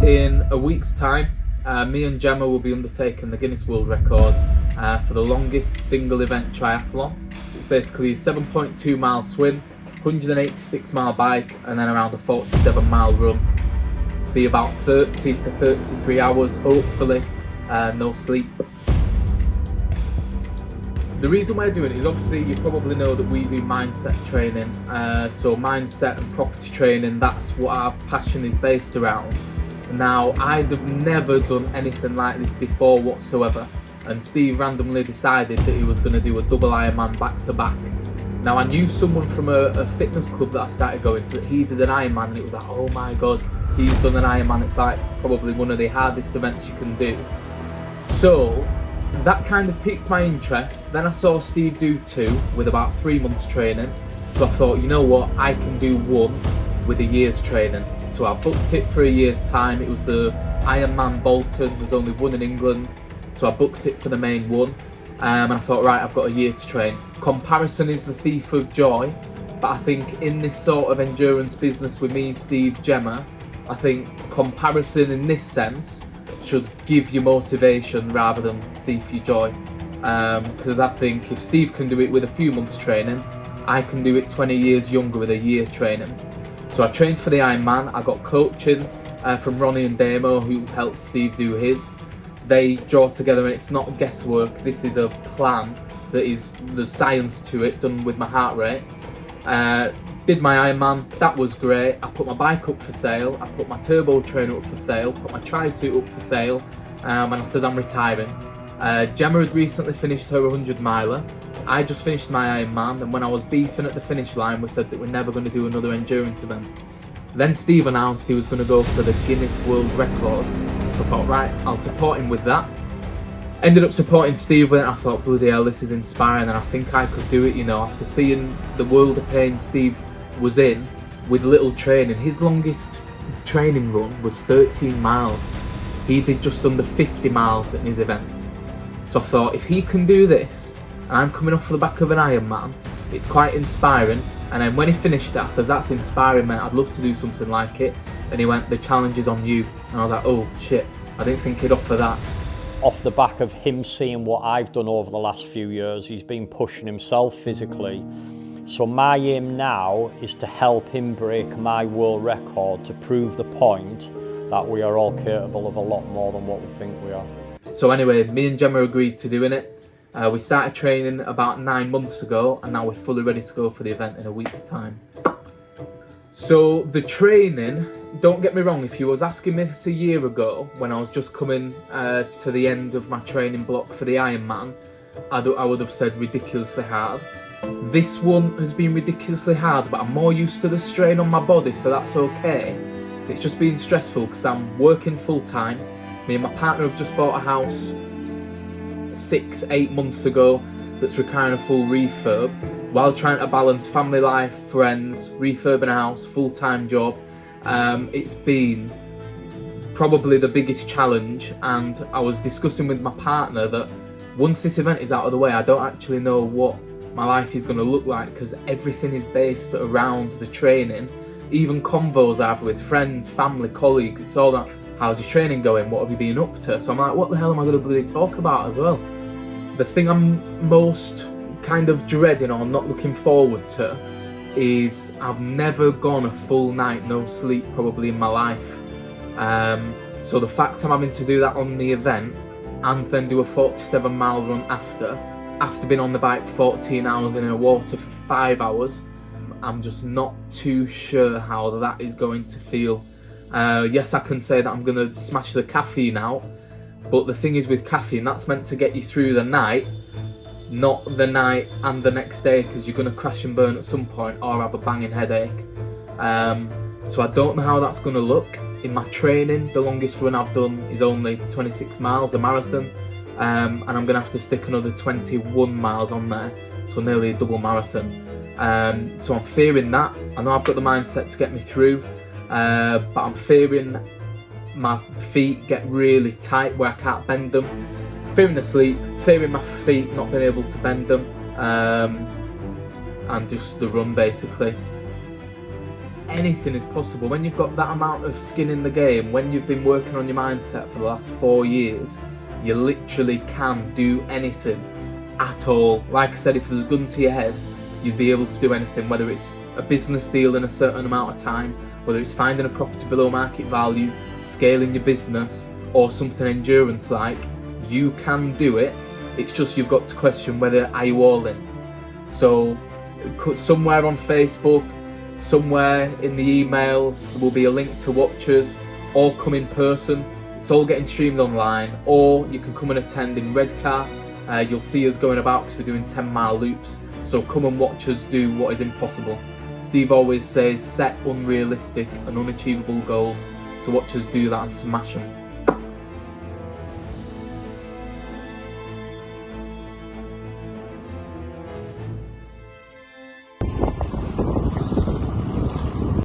in a week's time, me and Gemma will be undertaking the Guinness World Record for the longest single event triathlon. So it's basically a 7.2 mile swim, 186 mile bike, and then around a 47 mile run. Be about 30 to 33 hours, hopefully, no sleep. The reason we're doing it is obviously you probably know that we do mindset training. So mindset and property training, that's what our passion is based around. Now, I'd have never done anything like this before whatsoever. And Steve randomly decided that he was going to do a double Ironman back to back. Now, I knew someone from a fitness club that I started going to, that he did an Ironman, and it was like, oh my God, he's done an Ironman. It's like probably one of the hardest events you can do. So that kind of piqued my interest. Then I saw Steve do 2 with about 3 months training. So I thought, you know what, I can do 1 with a year's training. So I booked it for a year's time. It was the Ironman Bolton. There's only one in England. So I booked it for the main one. And I thought, right, I've got a year to train. Comparison is the thief of joy. But I think in this sort of endurance business with me, Steve, Gemma, I think comparison in this sense should give you motivation rather than thief your joy. Because I think if Steve can do it with a few months training, I can do it 20 years younger with a year training. So I trained for the Ironman. I got coaching from Ronnie and Damo, who helped Steve do his. They draw together, and it's not guesswork. This is a plan that is, there's science to it, done with my heart rate. Did my Ironman, that was great. I put my bike up for sale, I put my turbo trainer up for sale, put my tri-suit up for sale, and I says I'm retiring. Gemma had recently finished her 100 miler. I just finished my Ironman, and when I was beefing at the finish line, we said that we're never going to do another endurance event. Then Steve announced he was going to go for the Guinness World Record. So I thought, right, I'll support him with that. Ended up supporting Steve with it. I thought, bloody hell, this is inspiring, and I think I could do it, you know, after seeing the world of pain Steve was in with little training. His longest training run was 13 miles. He did just under 50 miles in his event. So I thought, if he can do this, and I'm coming off the back of an Ironman, it's quite inspiring. And then when he finished it, I says, that's inspiring, mate, I'd love to do something like it. And he went, the challenge is on you. And I was like, oh shit, I didn't think he'd offer that. Off the back of him seeing what I've done over the last few years, he's been pushing himself physically. So my aim now is to help him break my world record, to prove the point that we are all capable of a lot more than what we think we are. So anyway, me and Gemma agreed to doing it. We started training about 9 months ago, and now we're fully ready to go for the event in a week's time. So the training, don't get me wrong, if you was asking me this a year ago, when I was just coming to the end of my training block for the Ironman, I would have said ridiculously hard. This one has been ridiculously hard, but I'm more used to the strain on my body, so that's okay. It's just been stressful because I'm working full time. Me and my partner have just bought a house 6-8 months ago that's requiring a full refurb, while trying to balance family life, friends, refurbing a house, full-time job. It's been probably the biggest challenge, and I was discussing with my partner that once this event is out of the way, I don't actually know what my life is going to look like, because everything is based around the training. Even convos I have with friends, family, colleagues, it's all that, how's your training going, what have you been up to? So I'm like, what the hell am I going to bloody talk about as well? The thing I'm most kind of dreading or not looking forward to is I've never gone a full night no sleep probably in my life. So the fact I'm having to do that on the event and then do a 47 mile run after being on the bike 14 hours and in the water for 5 hours, I'm just not too sure how that is going to feel. Yes, I can say that I'm going to smash the caffeine out, but the thing is with caffeine, that's meant to get you through the night, not the night and the next day, because you're going to crash and burn at some point or have a banging headache. So I don't know how that's going to look. In my training, the longest run I've done is only 26 miles, a marathon, and I'm going to have to stick another 21 miles on there, so nearly a double marathon. So I'm fearing that. I know I've got the mindset to get me through, but I'm fearing my feet get really tight where I can't bend them. Fearing the sleep, fearing my feet not being able to bend them, and just the run basically. anything is possible. When you've got that amount of skin in the game, when you've been working on your mindset for the last 4 years, you literally can do anything at all. Like I said, if there's a gun to your head, you'd be able to do anything, whether it's a business deal in a certain amount of time, whether it's finding a property below market value, scaling your business, or something endurance like. You can do it. It's just you've got to question whether are you all in. So somewhere on Facebook, somewhere in the emails, there will be a link to watch us, or come in person. It's all getting streamed online, or you can come and attend in Redcar. You'll see us going about because we're doing 10-mile loops. So come and watch us do what is impossible. Steve always says set unrealistic and unachievable goals. So watch us do that and smash them.